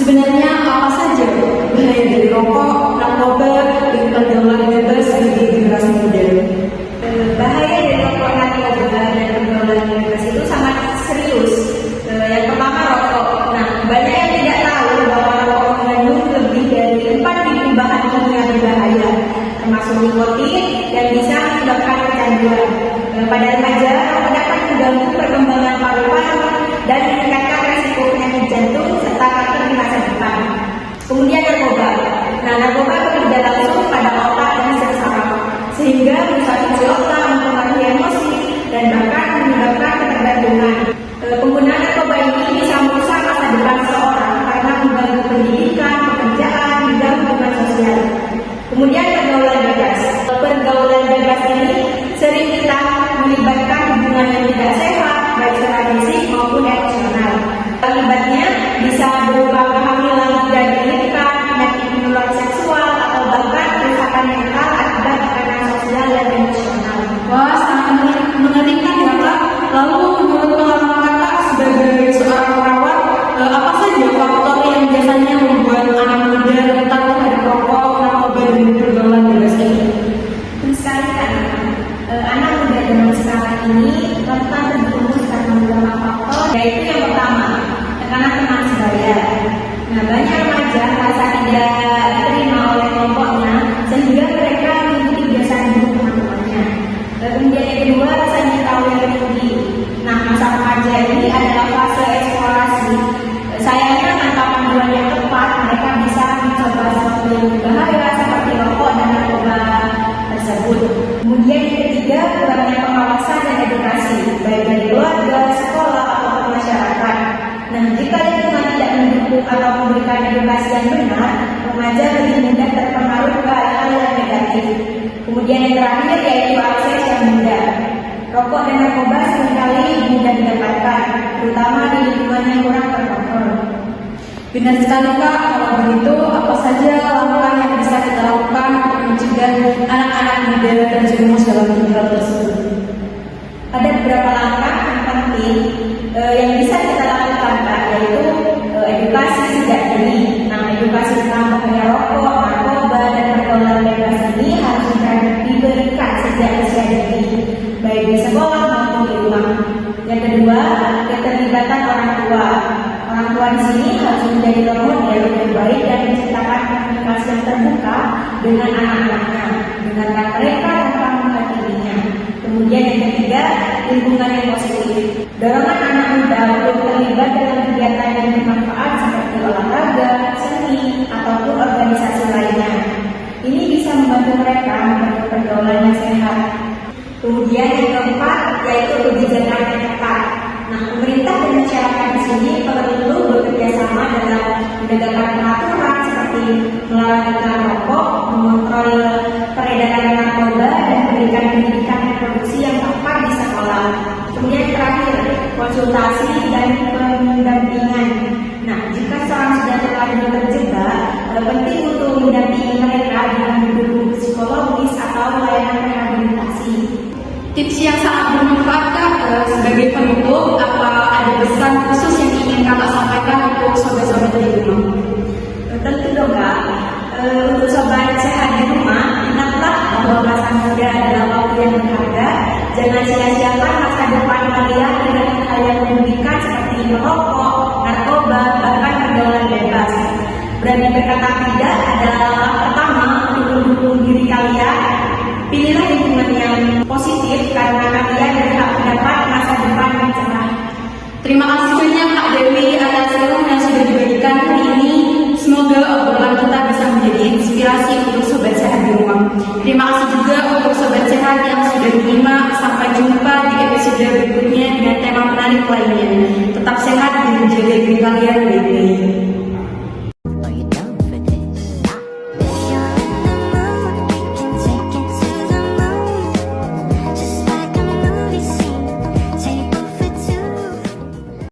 Sebenarnya apa saja bahaya dari rokok, narkoba, dan pergaulan bebas bagi generasi muda? Bahaya dari rokok, narkoba, dan pergaulan bebas itu sangat serius. Yang pertama rokok. Nah, banyak yang tidak tahu bahwa rokok mengandung lebih dari 4.000 bahan kimia berbahaya, termasuk nikotin yang bisa menyebabkan kecanduan. Pada remaja, rokok dapat mengganggu perkembangan paru-paru dan meningkatkan resiko penyakit jantung serta kanker di masa depan. Kemudian narkoba. Nah, narkoba bekerja langsung pada otak dan sel saraf, sehingga bisa fungsi otak, mempengaruhi emosi, dan bahkan menyebabkan ketergantungan. Penggunaan narkoba ini bisa merusak masa depan seseorang karena mengganggu pendidikan, pekerjaan, hingga hubungan sosial. Kemudian pergaulan bebas. Pergaulan bebas ini sering kita melibatkan hubungan yang tidak sehat, baik secara fisik maupun emosional. Akibatnya bisa berupa kehamilan tidak diinginkan, penyakit menular seksual, atau bahkan kerusakan mental akibat tekanan sosial dan emosional. Wah, sangat mengerikan ya Kak. Lalu menurut pengalaman Kakak sebagai seorang perawat, apa saja faktor yang biasanya membuat anak muda rentan terhadap rokok, narkoba, dan pergaulan bebas ini? Sekali kan, anak muda zaman sekarang ini rentan terjerumus karena beberapa faktor, yaitu yang pertama, tekanan teman sebaya. Nah, banyak remaja merasa tidak diterima oleh kelompoknya sehingga mereka mengikuti kebiasaan buruk teman-temannya. Kemudian yang kedua, rasa ingin tahu yang tinggi. Nah, masa remaja ini adalah fase eksplorasi. Sayangnya tanpa panduan yang tepat, mereka bisa mencoba sesuatu yang berbahaya seperti rokok dan narkoba tersebut. Kemudian yang ketiga, kurangnya pengawasan dan edukasi, baik dari keluarga, sekolah, atau masyarakat. Nah, jika lingkungan tidak mendukung atau memberikan edukasi yang benar, remaja lebih mudah terpengaruh ke hal-hal yang negatif. Kemudian yang terakhir yaitu akses yang mudah. Rokok dan narkoba seringkali mudah didapatkan, terutama di lingkungan yang kurang terkontrol. Benar sekali Kak, kalau begitu apa saja langkah yang bisa kita lakukan untuk mencegah anak-anak muda terjerumus dalam hal tersebut? Ada beberapa langkah yang penting yang bisa kita lakukan Kak, yaitu edukasi sejak dini. Nah, edukasi tentang bahaya rokok, narkoba, dan pergaulan bebas ini harus diberikan sejak usia dini, baik di sekolah maupun di rumah. Yang kedua, keterlibatan orang tua. Orang tua di sini harus menjadi role model yang baik dan menciptakan komunikasi yang terbuka dengan anak-anaknya, dengarkan mereka tanpa menghakiminya. Kemudian yang ketiga, lingkungan yang positif. Dorongan anak muda untuk terlibat dalam kegiatan yang bermanfaat seperti olahraga, seni, ataupun organisasi lainnya. Ini bisa membantu mereka membangun pergaulan yang sehat. Kemudian yang keempat, yaitu kebijakan yang tepat. Nah, pemerintah dan masyarakat di sini perlu bekerja sama dalam menegakkan peraturan seperti melarang iklan rokok, mengontrol peredaran narkoba, dan memberikan pendidikan dan produksi yang tepat di sekolah. Kemudian terakhir, konsultasi dan pendampingan. Nah, jika seorang sudah terlanjur terjebak, penting untuk mendampingi mereka dengan mendukung psikologis atau layanan rehabilitasi. Tips yang sangat bermanfaat Kak. Sebagai penutup, apa ada pesan khusus yang ingin Kakak sampaikan untuk sobat-sobat di rumah? Tentu dong Kak. Untuk sobat sehat di rumah, ingatlah bahwa masa muda adalah waktu yang berharga. Jangan sia-siakan masa depan kalian dengan hal yang merugikan seperti merokok, narkoba, bahkan pergaulan bebas. Berani berkata tidak adalah langkah pertama untuk mendukung diri kalian. Pilihlah lingkungan yang positif karena kalian berhak mendapat masa depan yang cerah. Terima kasih banyak Kak Dewi atas ilmu yang sudah dibagikan hari ini. Semoga obrolan kita bisa menjadi inspirasi untuk sobat sehat di rumah. Terima kasih juga untuk sobat sehat yang sudah menyimak. Sampai jumpa di episode berikutnya dengan tema menarik lainnya. Tetap sehat dan menjaga diri kalian baik-baik.